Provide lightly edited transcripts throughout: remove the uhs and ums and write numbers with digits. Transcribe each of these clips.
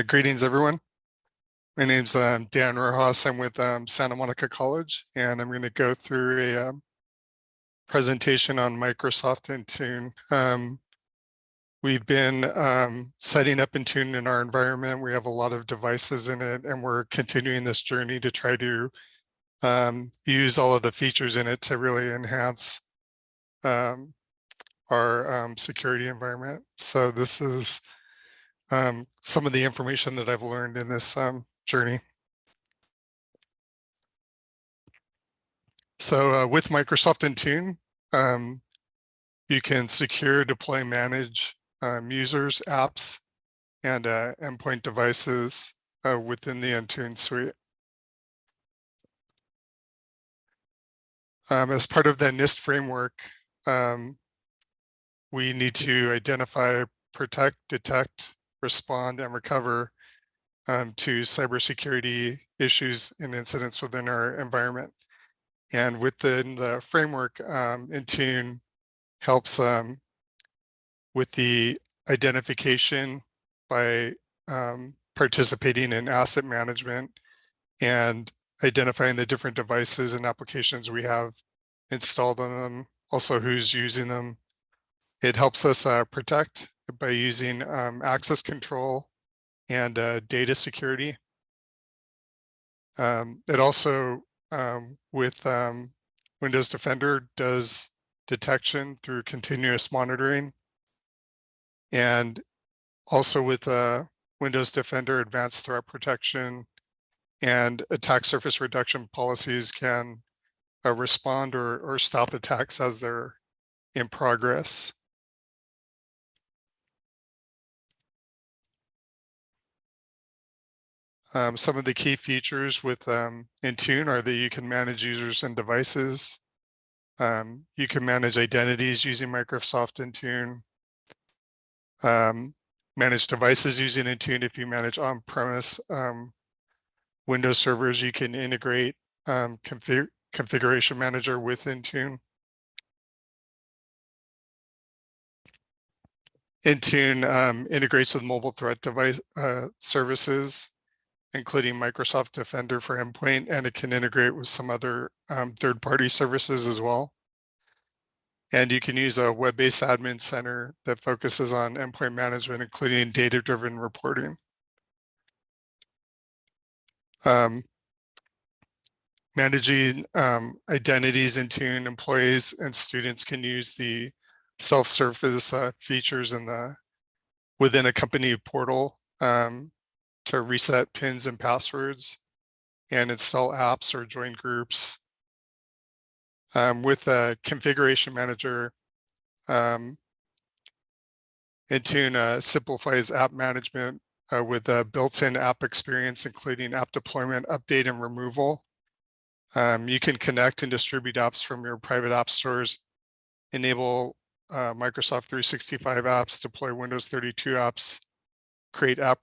Greetings, everyone. My name's Dan Rojas. I'm with Santa Monica College, and I'm going to go through a presentation on Microsoft Intune. We've been setting up Intune in our environment. We have a lot of devices in it, and we're continuing this journey to try to use all of the features in it to really enhance our security environment. So this is some of the information that I've learned in this journey. So with Microsoft Intune, you can secure, deploy, manage users, apps, and endpoint devices within the Intune suite. As part of the NIST framework, we need to identify, protect, detect, respond, and recover to cybersecurity issues and incidents within our environment. And within the framework, Intune helps with the identification by participating in asset management and identifying the different devices and applications we have installed on them, also who's using them. It helps us protect by using access control and data security. It also, with Windows Defender, does detection through continuous monitoring. And also with Windows Defender, advanced threat protection and attack surface reduction policies can respond or stop attacks as they're in progress. Some of the key features with Intune are that you can manage users and devices. You can manage identities using Microsoft Intune. Manage devices using Intune. If you manage on-premise Windows servers, you can integrate Configuration Manager with Intune. Intune integrates with mobile threat device services, including Microsoft Defender for Endpoint, and it can integrate with some other third-party services as well. And you can use a web-based admin center that focuses on endpoint management, including data-driven reporting. Managing identities in Intune, employees and students can use the self-service features within a company portal to reset pins and passwords and install apps or join groups. With a configuration manager, Intune simplifies app management with a built-in app experience, including app deployment, update, and removal. You can connect and distribute apps from your private app stores, enable Microsoft 365 apps, deploy Windows 32 apps, create app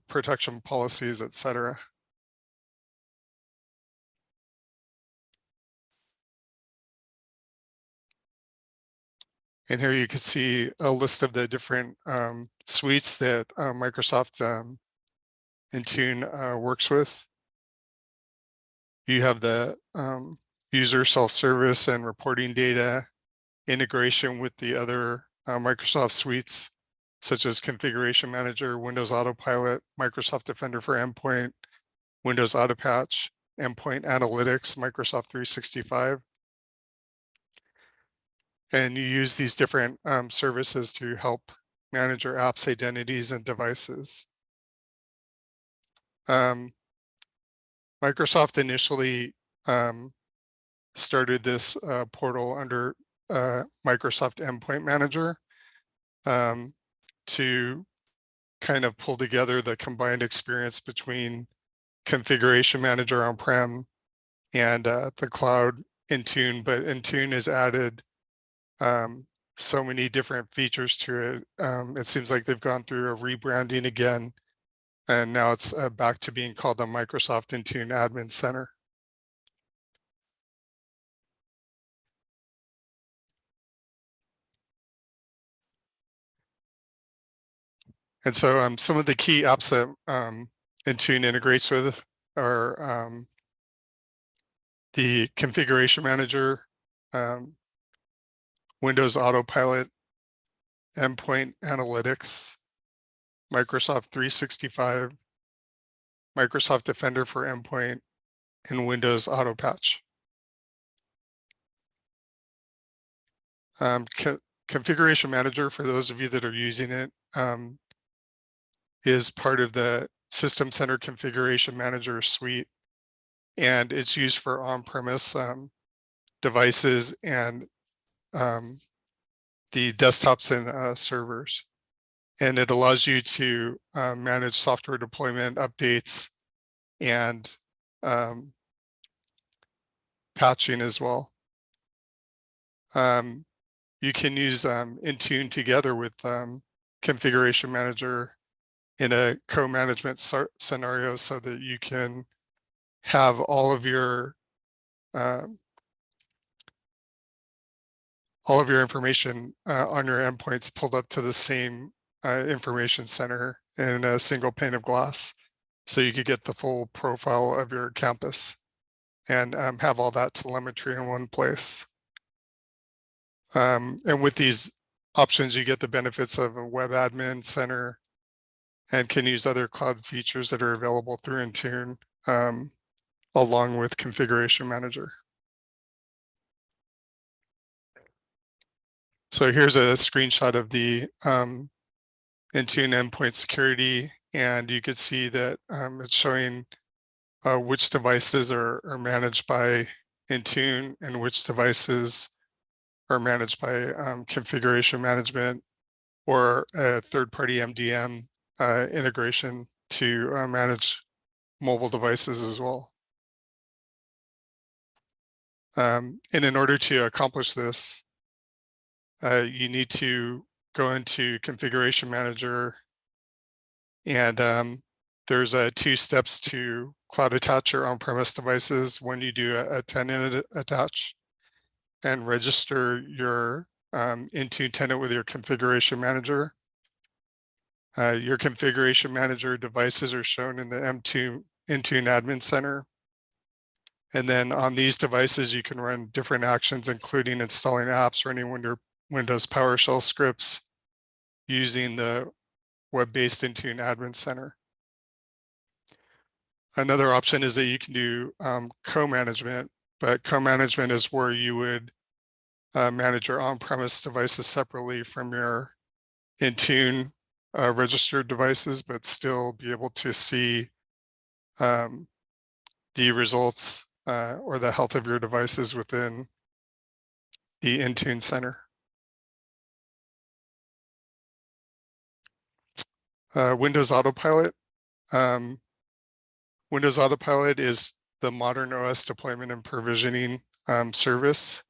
protection policies, etc. And here you can see a list of the different suites that Microsoft Intune works with. You have the user self-service and reporting data, integration with the other Microsoft suites, such as Configuration Manager, Windows Autopilot, Microsoft Defender for Endpoint, Windows Autopatch, Endpoint Analytics, Microsoft 365. And you use these different services to help manage your apps, identities, and devices. Microsoft initially started this portal under Microsoft Endpoint Manager to kind of pull together the combined experience between Configuration Manager on-prem and the cloud Intune, but Intune has added so many different features to it. It seems like they've gone through a rebranding again, and now it's back to being called the Microsoft Intune Admin Center. And so some of the key apps that Intune integrates with are the configuration manager, Windows Autopilot, Endpoint Analytics, Microsoft 365, Microsoft Defender for Endpoint, and Windows Autopatch. Configuration Manager, for those of you that are using it, is part of the System Center Configuration Manager suite, and it's used for on-premise devices and the desktops and servers. And it allows you to manage software deployment updates and patching as well. You can use Intune together with Configuration Manager in a co-management scenario so that you can have all of your information on your endpoints pulled up to the same information center in a single pane of glass. So you could get the full profile of your campus and have all that telemetry in one place. And with these options, you get the benefits of a web admin center and can use other cloud features that are available through Intune along with Configuration Manager. So here's a screenshot of the Intune endpoint security, and you could see that it's showing which devices are managed by Intune and which devices are managed by configuration management or a third-party MDM integration to manage mobile devices as well. And in order to accomplish this, you need to go into Configuration Manager, and there's 2 steps to cloud attach your on-premise devices when you do a tenant attach and register your Intune tenant with your Configuration Manager. Your Configuration Manager devices are shown in the Intune Admin Center. And then on these devices, you can run different actions, including installing apps, running Windows PowerShell scripts using the web-based Intune Admin Center. Another option is that you can do co-management, but co-management is where you would manage your on-premise devices separately from your Intune registered devices, but still be able to see the results or the health of your devices within the Intune Center. Windows Autopilot. Windows Autopilot is the modern OS deployment and provisioning service.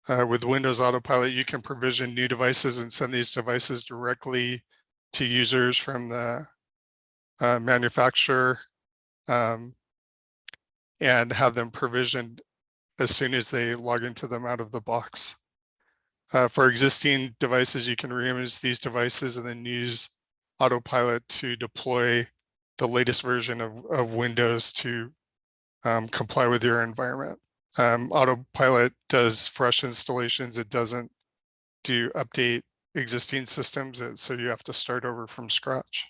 With Windows Autopilot, you can provision new devices and send these devices directly to users from the manufacturer and have them provisioned as soon as they log into them out of the box. For existing devices, you can reimage these devices and then use Autopilot to deploy the latest version of Windows to comply with your environment. Autopilot does fresh installations. It doesn't do update existing systems, so you have to start over from scratch.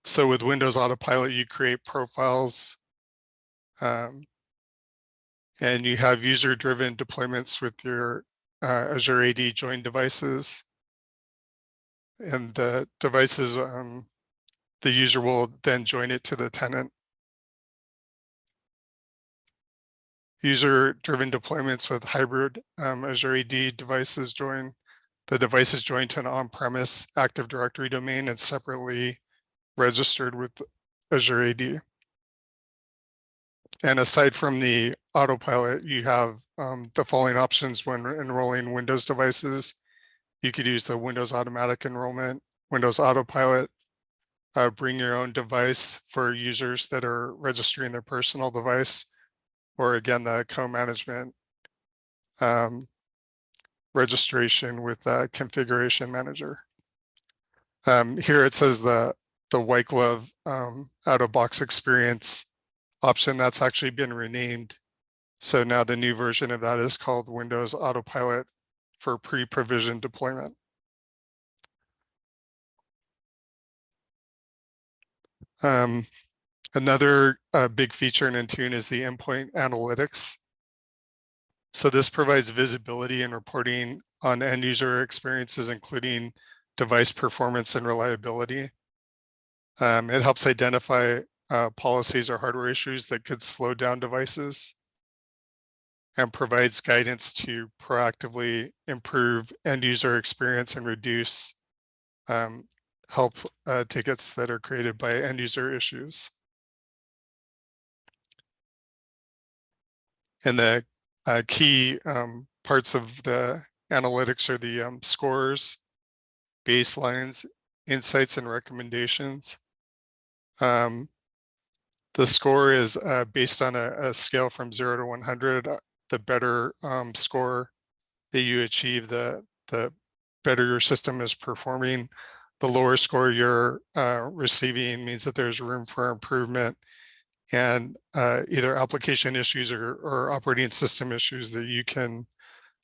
So with Windows Autopilot, you create profiles and you have user-driven deployments with your Azure AD joined devices. And the devices, the user will then join it to the tenant. User-driven deployments with hybrid Azure AD devices join. The device is joined to an on-premise Active Directory domain and separately registered with Azure AD. And aside from the Autopilot, you have the following options when enrolling Windows devices. You could use the Windows Automatic Enrollment, Windows Autopilot, bring your own device for users that are registering their personal device, or again, the co-management registration with the configuration manager. Here it says the white glove out-of-box experience option, that's actually been renamed. So now the new version of that is called Windows Autopilot for pre-provisioned deployment. Another big feature in Intune is the Endpoint Analytics. So this provides visibility and reporting on end user experiences, including device performance and reliability. It helps identify policies or hardware issues that could slow down devices and provides guidance to proactively improve end user experience and reduce help tickets that are created by end user issues. And the key parts of the analytics are the scores, baselines, insights, and recommendations. The score is based on a scale from 0 to 100. The better score that you achieve, the better your system is performing. The lower score you're receiving means that there's room for improvement, and either application issues or operating system issues that you can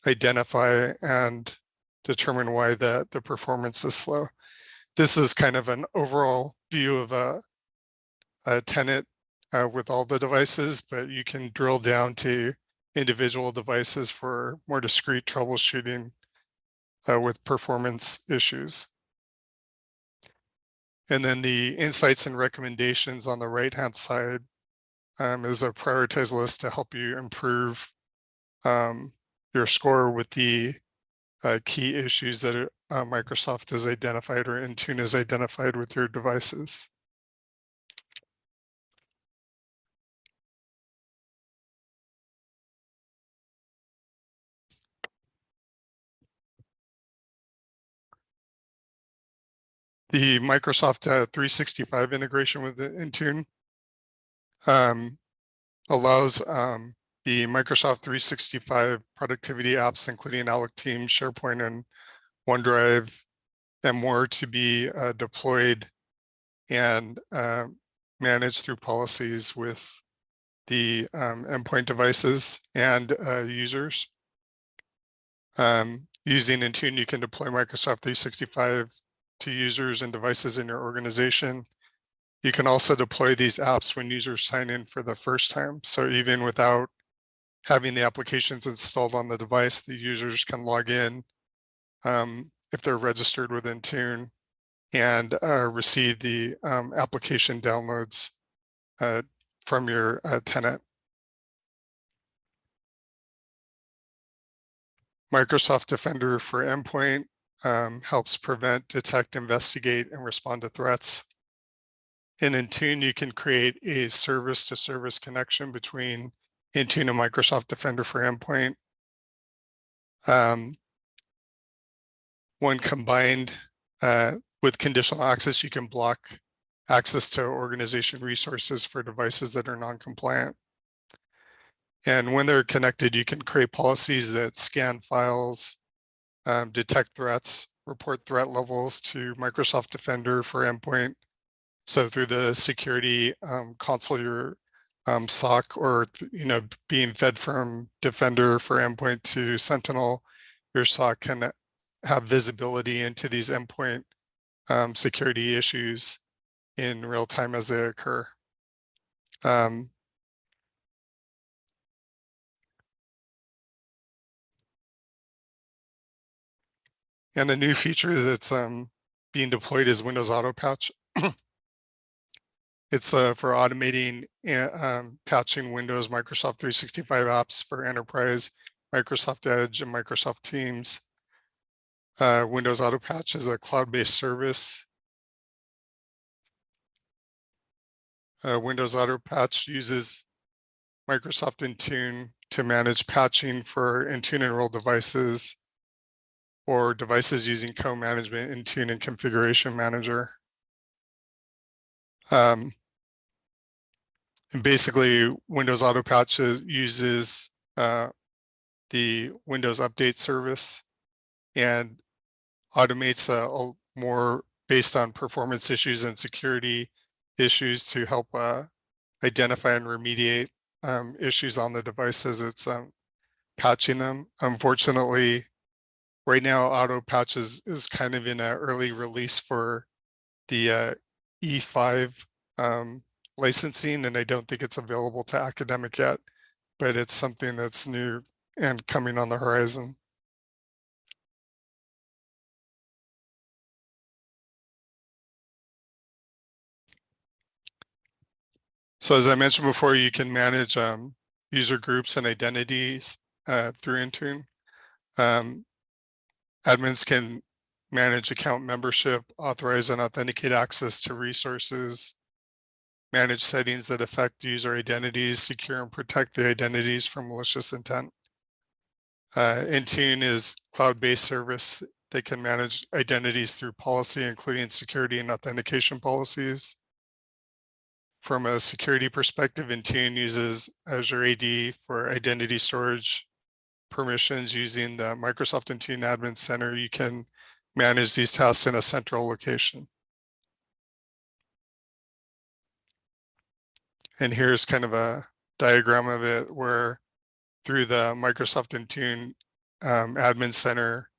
identify and determine why the performance is slow. This is kind of an overall view of a tenant with all the devices, but you can drill down to individual devices for more discrete troubleshooting with performance issues. And then the insights and recommendations on the right-hand side is a prioritized list to help you improve your score with the key issues that Microsoft has identified or Intune has identified with your devices. The Microsoft 365 integration with the Intune allows the Microsoft 365 productivity apps, including Outlook, Teams, SharePoint, and OneDrive, and more, to be deployed and managed through policies with the endpoint devices and users. Using Intune, you can deploy Microsoft 365 to users and devices in your organization. You can also deploy these apps when users sign in for the first time. So even without having the applications installed on the device, the users can log in if they're registered with Intune and receive the application downloads from your tenant. Microsoft Defender for Endpoint helps prevent, detect, investigate, and respond to threats. In Intune, you can create a service-to-service connection between Intune and Microsoft Defender for Endpoint. When combined with conditional access, you can block access to organization resources for devices that are non-compliant. And when they're connected, you can create policies that scan files, detect threats, report threat levels to Microsoft Defender for Endpoint. So through the security console, your SOC, or being fed from Defender for Endpoint to Sentinel, your SOC can have visibility into these endpoint security issues in real time as they occur. And a new feature that's being deployed is Windows Autopatch. It's for automating patching Windows Microsoft 365 apps for enterprise, Microsoft Edge, and Microsoft Teams. Windows Autopatch is a cloud-based service. Windows Autopatch uses Microsoft Intune to manage patching for Intune enroll devices or devices using co-management Intune and Configuration Manager. And basically, Windows Autopatch uses the Windows Update service and automates more based on performance issues and security issues to help identify and remediate issues on the device as it's patching them. Unfortunately, right now, Autopatch is kind of in an early release for the E5 licensing, and I don't think it's available to academic yet, but it's something that's new and coming on the horizon. So as I mentioned before, you can manage user groups and identities through Intune. Admins can manage account membership, authorize and authenticate access to resources, manage settings that affect user identities, secure and protect the identities from malicious intent. Intune is cloud-based service that can manage identities through policy, including security and authentication policies. From a security perspective, Intune uses Azure AD for identity storage permissions using the Microsoft Intune Admin Center. You can manage these tasks in a central location. And here's kind of a diagram of it where through the Microsoft Intune Admin Center,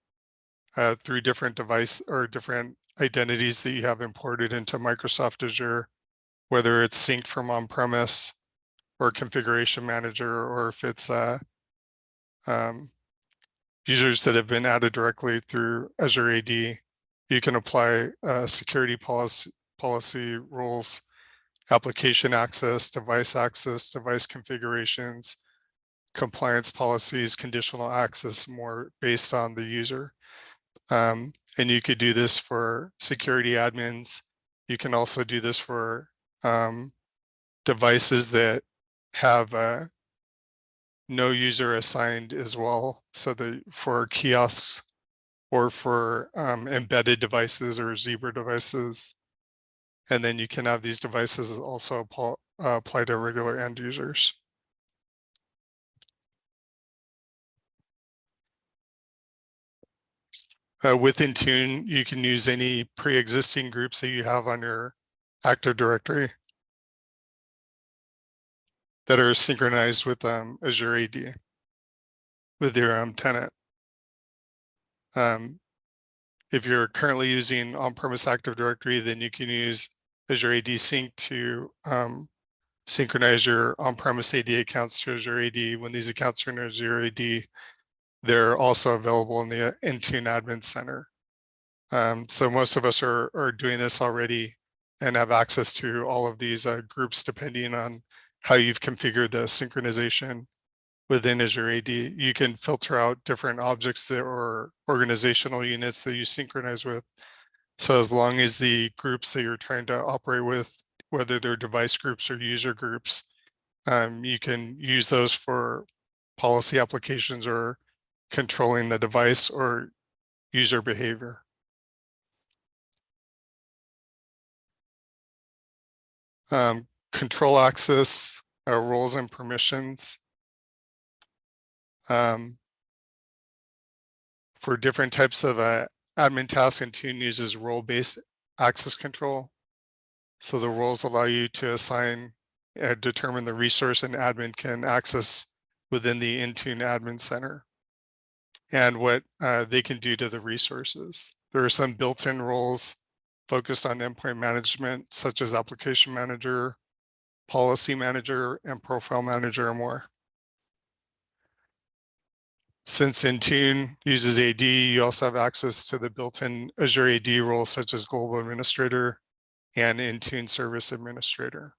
through different device or different identities that you have imported into Microsoft Azure, whether it's synced from on-premise or configuration manager, or if it's users that have been added directly through Azure AD, you can apply security policy rules, application access, device configurations, compliance policies, conditional access, more based on the user. And you could do this for security admins. You can also do this for devices that have no user assigned as well. So that for kiosks or for embedded devices or Zebra devices. And then you can have these devices also apply to regular end users. With Intune, you can use any pre-existing groups that you have on your Active Directory that are synchronized with Azure AD with your tenant. If you're currently using on-premise Active Directory, then you can use Azure AD Sync to synchronize your on-premise AD accounts to Azure AD. When these accounts are in Azure AD, they're also available in the Intune Admin Center. So most of us are doing this already and have access to all of these groups depending on how you've configured the synchronization within Azure AD. You can filter out different objects that or organizational units that you synchronize with. So as long as the groups that you're trying to operate with, whether they're device groups or user groups, you can use those for policy applications or controlling the device or user behavior. Control access, roles and permissions. For different types of admin tasks, Intune uses role-based access control. So the roles allow you to assign and determine the resource an admin can access within the Intune Admin Center and what they can do to the resources. There are some built-in roles focused on endpoint management, such as application manager, policy manager, and profile manager, and more. Since Intune uses AD, you also have access to the built-in Azure AD roles such as Global Administrator and Intune Service Administrator.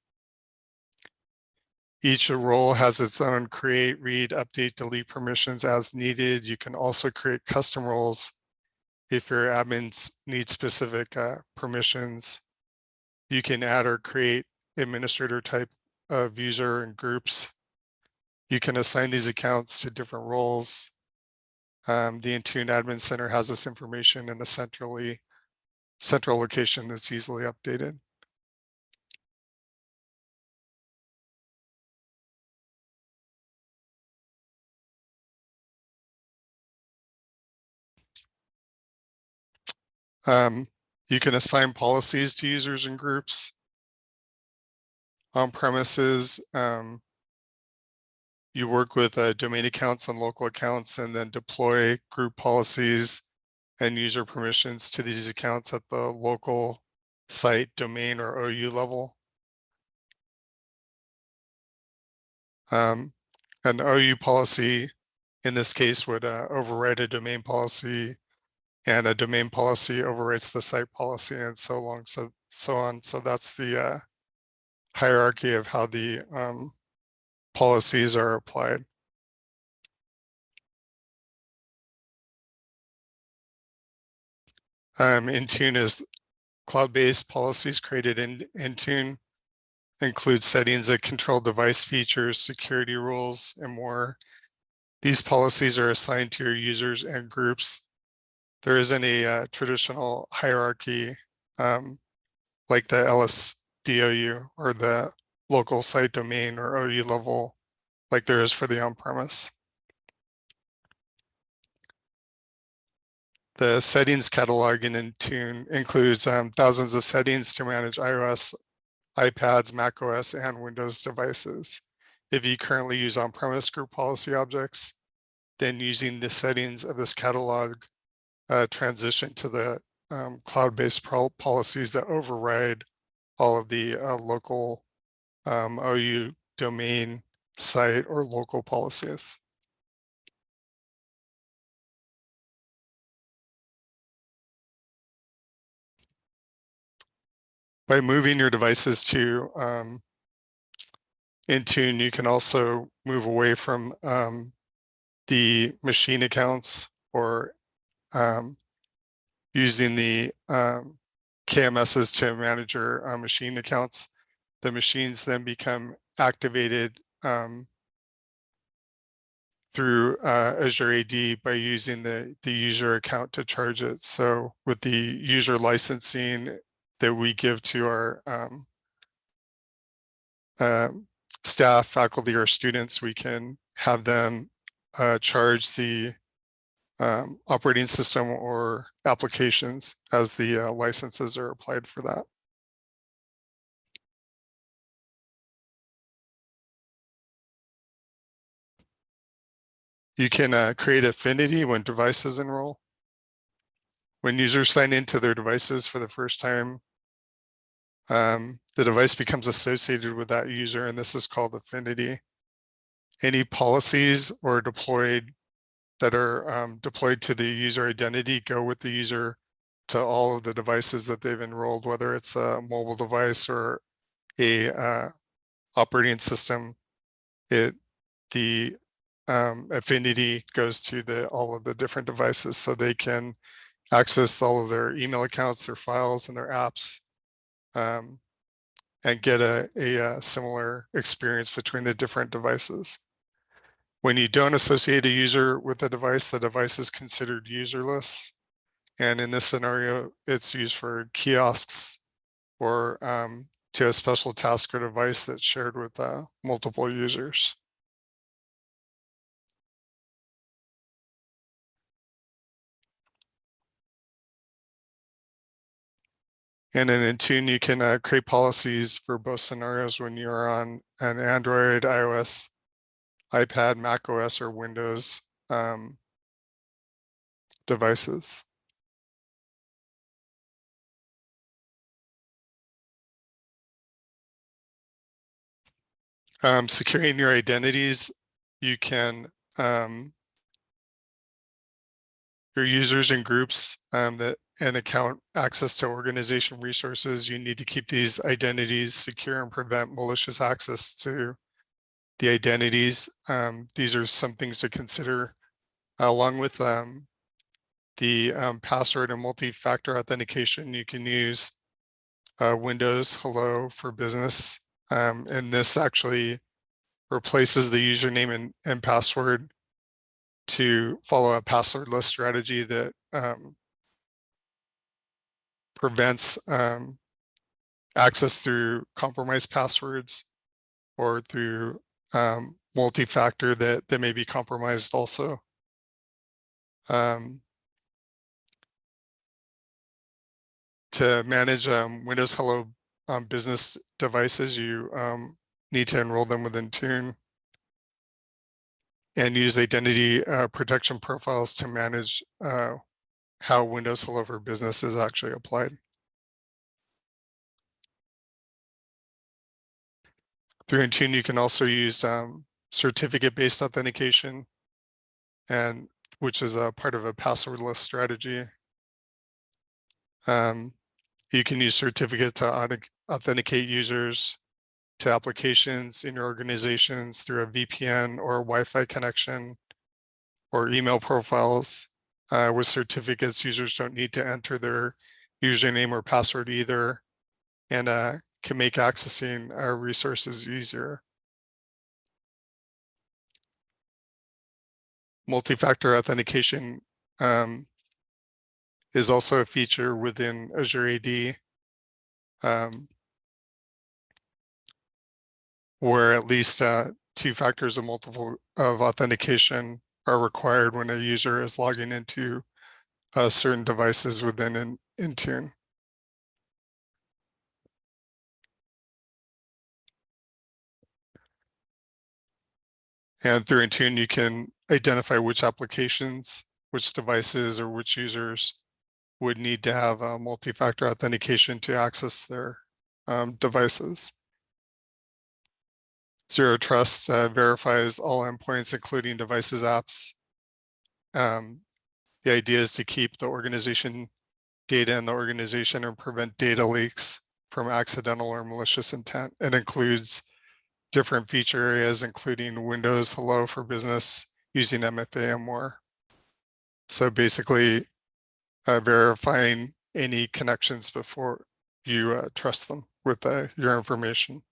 Each role has its own create, read, update, delete permissions as needed. You can also create custom roles if your admins need specific permissions. You can add or create administrator type of user and groups. You can assign these accounts to different roles. The Intune Admin Center has this information in a central location that's easily updated. You can assign policies to users and groups. On premises, you work with domain accounts and local accounts and then deploy group policies and user permissions to these accounts at the local site, domain, or OU level. An OU policy in this case would override a domain policy, and a domain policy overwrites the site policy, and so on. So that's the hierarchy of how the policies are applied. Intune is cloud-based policies created in Intune, include settings that control device features, security rules, and more. These policies are assigned to your users and groups. There isn't a traditional hierarchy like the LSDOU or the local site domain or OU level like there is for the on-premise. The settings catalog in Intune includes thousands of settings to manage iOS, iPads, macOS, and Windows devices. If you currently use on-premise group policy objects, then using the settings of this catalog transition to the cloud-based policies that override all of the local OU domain, site, or local policies. By moving your devices to Intune, you can also move away from the machine accounts or using the KMSs to manage your machine accounts. The machines then become activated through Azure AD by using the user account to charge it. So with the user licensing that we give to our staff, faculty, or students, we can have them charge the operating system or applications as the licenses are applied for that. You can create affinity when devices enroll. When users sign into their devices for the first time, the device becomes associated with that user, and this is called affinity. Any policies or that are deployed to the user identity go with the user to all of the devices that they've enrolled, whether it's a mobile device or a operating system. The affinity goes to all of the different devices, so they can access all of their email accounts, their files, and their apps, and get a similar experience between the different devices. When you don't associate a user with the device is considered userless. And in this scenario, it's used for kiosks or to a special task or device that's shared with multiple users. And in Intune, you can create policies for both scenarios when you're on an Android, iOS, iPad, macOS, or Windows devices. Securing your identities, you can your users and groups that and account access to organization resources. You need to keep these identities secure and prevent malicious access to the identities. These are some things to consider along with the password and multi-factor authentication. You can use Windows Hello for Business. And this actually replaces the username and password to follow a passwordless strategy that prevents access through compromised passwords or through multi-factor that may be compromised also. To manage Windows Hello business devices, you need to enroll them within Intune and use identity protection profiles to manage how Windows Hello for Business is actually applied. Through Intune, you can also use certificate-based authentication, and which is a part of a passwordless strategy. You can use certificate to authenticate users to applications in your organizations through a VPN or a Wi-Fi connection or email profiles. With certificates, users don't need to enter their username or password either, and can make accessing resources easier. Multi-factor authentication is also a feature within Azure AD, where at least 2 factors of authentication are required when a user is logging into certain devices within Intune. And through Intune, you can identify which applications, which devices, or which users would need to have a multi-factor authentication to access their devices. Zero Trust verifies all endpoints, including devices, apps. The idea is to keep the organization data in the organization and prevent data leaks from accidental or malicious intent. It includes different feature areas, including Windows Hello for Business using MFA and more. So basically verifying any connections before you trust them with your information.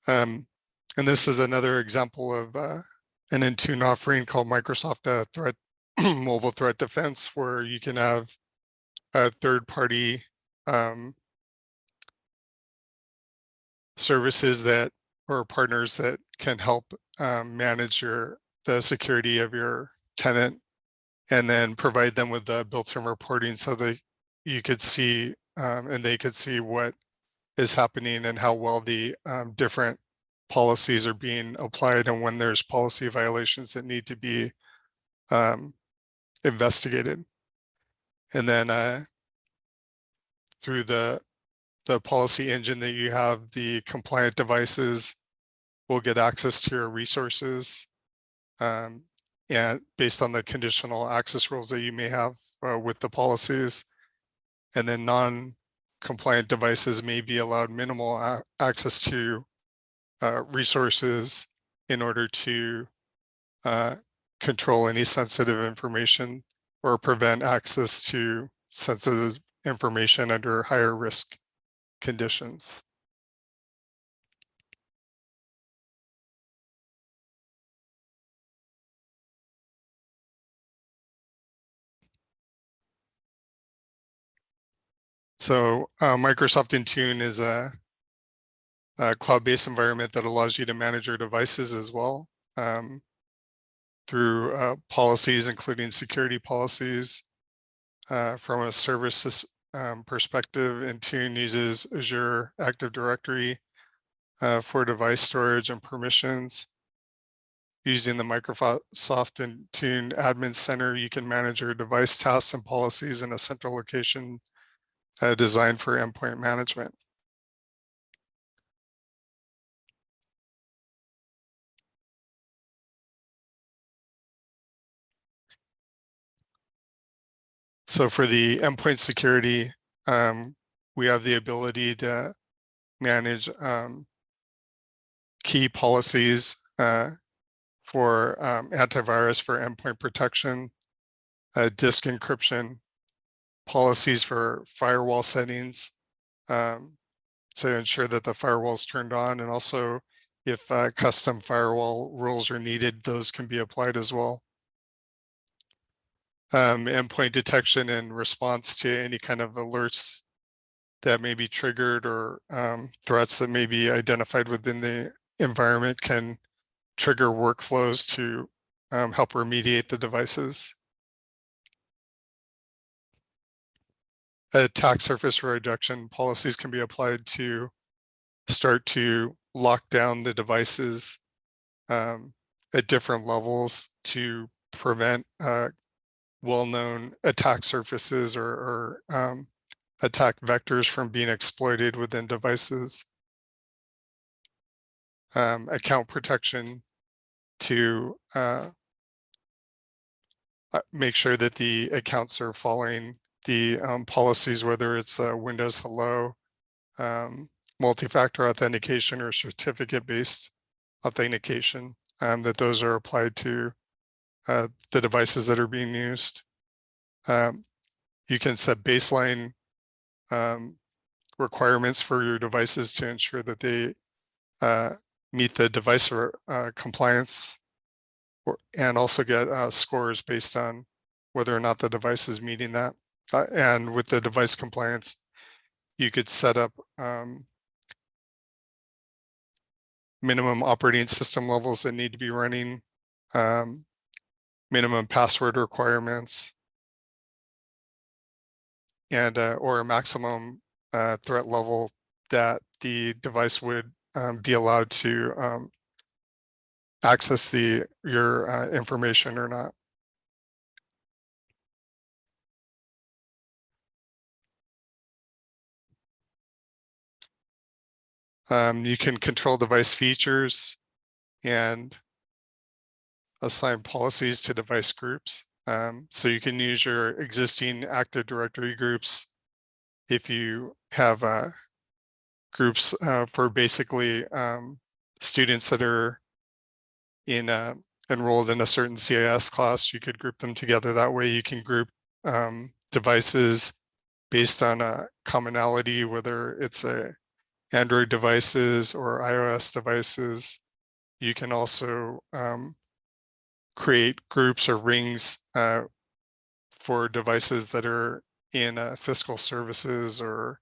And this is another example of an Intune offering called Microsoft Threat Mobile Threat Defense, where you can have a third-party services that or partners that can help manage the security of your tenant, and then provide them with the built-in reporting so that you could see and they could see what is happening and how well the different policies are being applied, and when there's policy violations that need to be investigated. And then through the policy engine that you have, the compliant devices will get access to your resources, and based on the conditional access rules that you may have with the policies. And then non-compliant devices may be allowed minimal access to resources in order to control any sensitive information or prevent access to sensitive information under higher risk conditions. So Microsoft Intune is a cloud-based environment that allows you to manage your devices as well through policies, including security policies. From a services perspective, Intune uses Azure Active Directory for device storage and permissions. Using the Microsoft Intune Admin Center, you can manage your device tasks and policies in a central location designed for endpoint management. So for the endpoint security, we have the ability to manage key policies for antivirus for endpoint protection, disk encryption, policies for firewall settings to ensure that the firewall is turned on, and also if custom firewall rules are needed, those can be applied as well. Endpoint detection and response to any kind of alerts that may be triggered or threats that may be identified within the environment can trigger workflows to help remediate the devices. Attack surface reduction policies can be applied to start to lock down the devices at different levels to prevent well-known attack surfaces or attack vectors from being exploited within devices. Account protection to make sure that the accounts are following the policies, whether it's Windows Hello, multi-factor authentication, or certificate-based authentication, that those are applied to the devices that are being used. You can set baseline requirements for your devices to ensure that they meet the device compliance, and also get scores based on whether or not the device is meeting that. And with the device compliance, you could set up minimum operating system levels that need to be running, minimum password requirements, and or a maximum threat level that the device would be allowed to access your information or not. You can control device features and assign policies to device groups. So you can use your existing Active Directory groups if you have groups for basically students that are enrolled in a certain CIS class. You could group them together. That way you can group devices based on a commonality, whether it's Android devices or iOS devices. You can also create groups or rings for devices that are in fiscal services or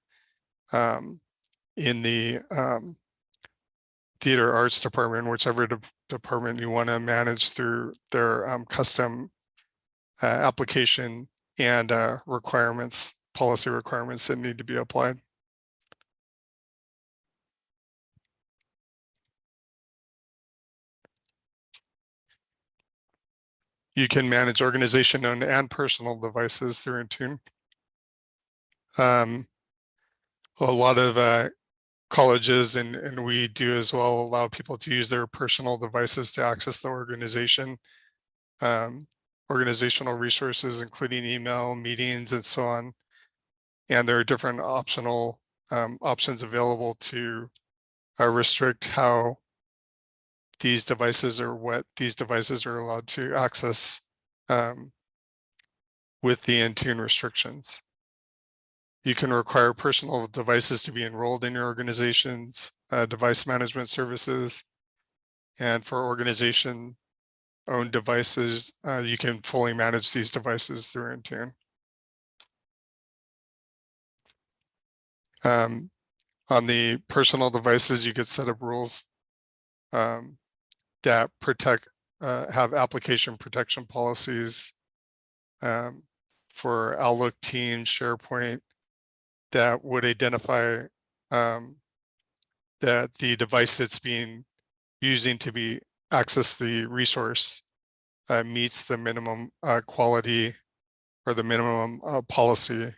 in the theater arts department, whichever department you want to manage through their custom application and requirements, policy requirements that need to be applied. You can manage organization-owned and personal devices through Intune. A lot of colleges, and we do as well, allow people to use their personal devices to access the organization, organizational resources, including email, meetings, and so on. And there are different optional options available to restrict how these devices or what these devices are allowed to access with the Intune restrictions. You can require personal devices to be enrolled in your organization's device management services. And for organization-owned devices, you can fully manage these devices through Intune. On the personal devices, you could set up rules that protect, have application protection policies for Outlook, Teams, SharePoint, that would identify that the device that's being using to be access the resource meets the minimum quality or the minimum policy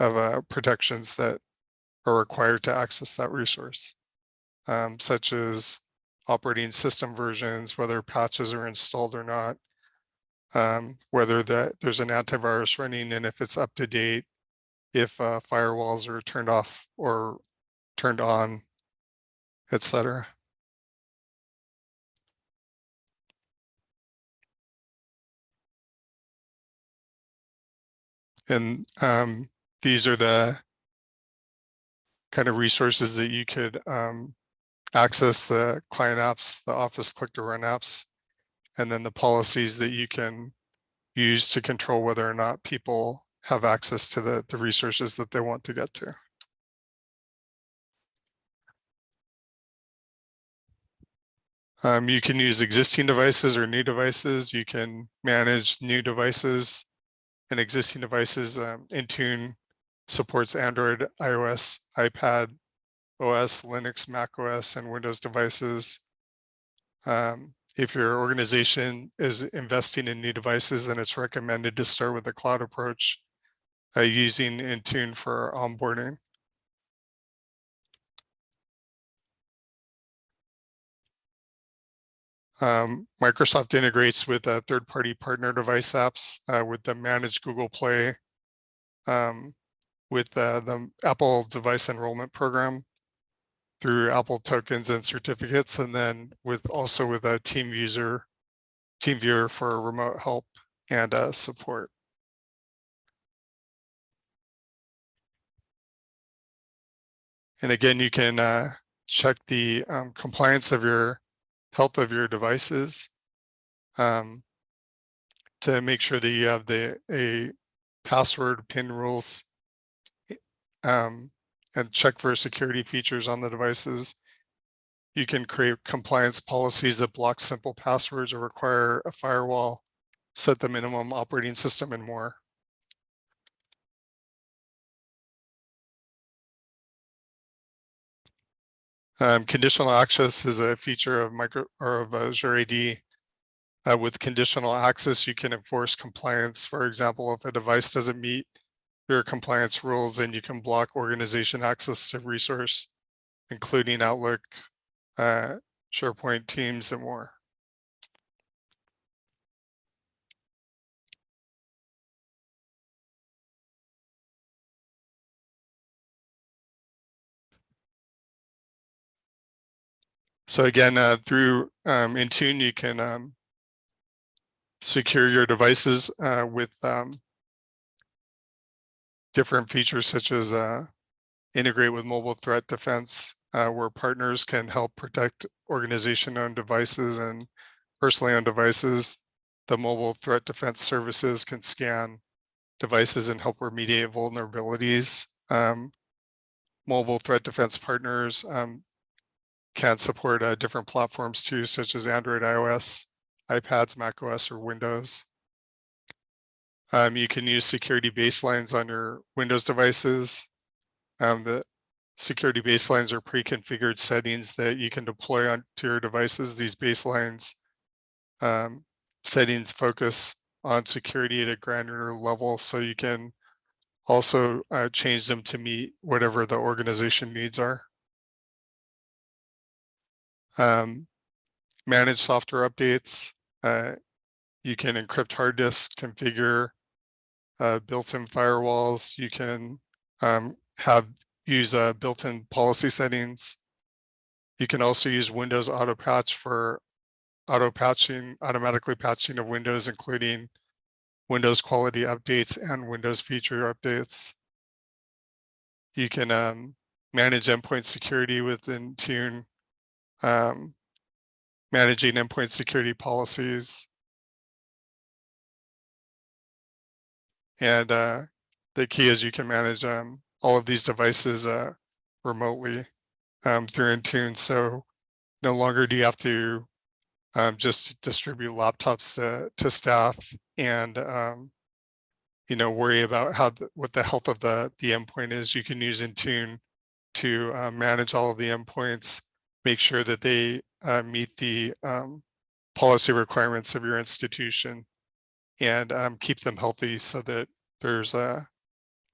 of protections that are required to access that resource, such as operating system versions, whether patches are installed or not, whether there's an antivirus running and if it's up to date, if firewalls are turned off or turned on, etc. And these are the kind of resources that you could access: the client apps, the Office click to run apps, and then the policies that you can use to control whether or not people have access to the resources that they want to get to. You can use existing devices or new devices. You can manage new devices and existing devices. Intune supports Android, iOS, iPad, OS, Linux, Mac OS, and Windows devices. If your organization is investing in new devices, then it's recommended to start with the cloud approach using Intune for onboarding. Microsoft integrates with third-party partner device apps with the managed Google Play, with the Apple device enrollment program through Apple tokens and certificates, and then also with a TeamViewer for remote help and support. And again, you can check the compliance of your health of your devices to make sure that you have a password PIN rules and check for security features on the devices. You can create compliance policies that block simple passwords or require a firewall, set the minimum operating system, and more. Conditional access is a feature of Azure AD. With conditional access, you can enforce compliance. For example, if a device doesn't meet your compliance rules, then you can block organization access to resource, including Outlook, SharePoint, Teams, and more. So again, through Intune, you can secure your devices with different features such as integrate with mobile threat defense, where partners can help protect organization-owned devices and personally owned devices. The mobile threat defense services can scan devices and help remediate vulnerabilities. Mobile threat defense partners can support different platforms too, such as Android, iOS, iPads, Mac OS, or Windows. You can use security baselines on your Windows devices. The security baselines are pre-configured settings that you can deploy onto your devices. These baselines settings focus on security at a granular level, so you can also change them to meet whatever the organization needs are. Manage software updates. You can encrypt hard disks, configure built-in firewalls. You can use built-in policy settings. You can also use Windows Autopatch for automatically patching of Windows, including Windows quality updates and Windows feature updates. You can manage endpoint security with Intune, managing endpoint security policies. And the key is you can manage all of these devices remotely through Intune. So no longer do you have to just distribute laptops to staff and worry about what the health of the endpoint is. You can use Intune to manage all of the endpoints, make sure that they meet the policy requirements of your institution, and keep them healthy so that there's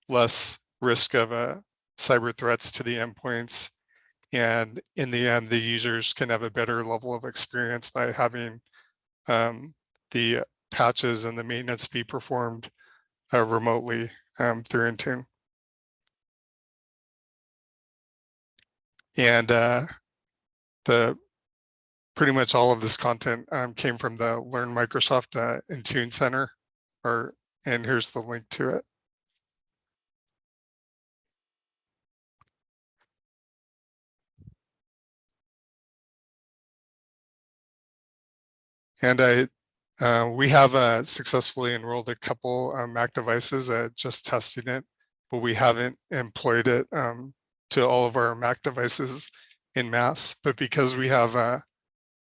less risk of cyber threats to the endpoints. And in the end, the users can have a better level of experience by having the patches and the maintenance be performed remotely through Intune. And pretty much all of this content came from the Learn Microsoft Intune Center, and here's the link to it. And we have successfully enrolled a couple Mac devices just testing it, but we haven't employed it to all of our Mac devices in mass. But because we have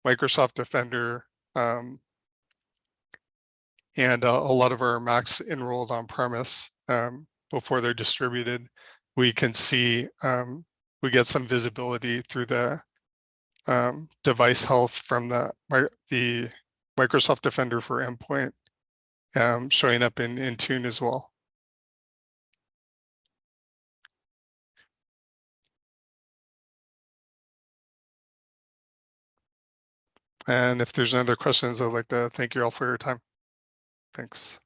Microsoft Defender, and a lot of our Macs enrolled on premise before they're distributed, we can see, we get some visibility through the device health from the Microsoft Defender for Endpoint showing up in Intune as well. And if there's no other questions, I'd like to thank you all for your time. Thanks.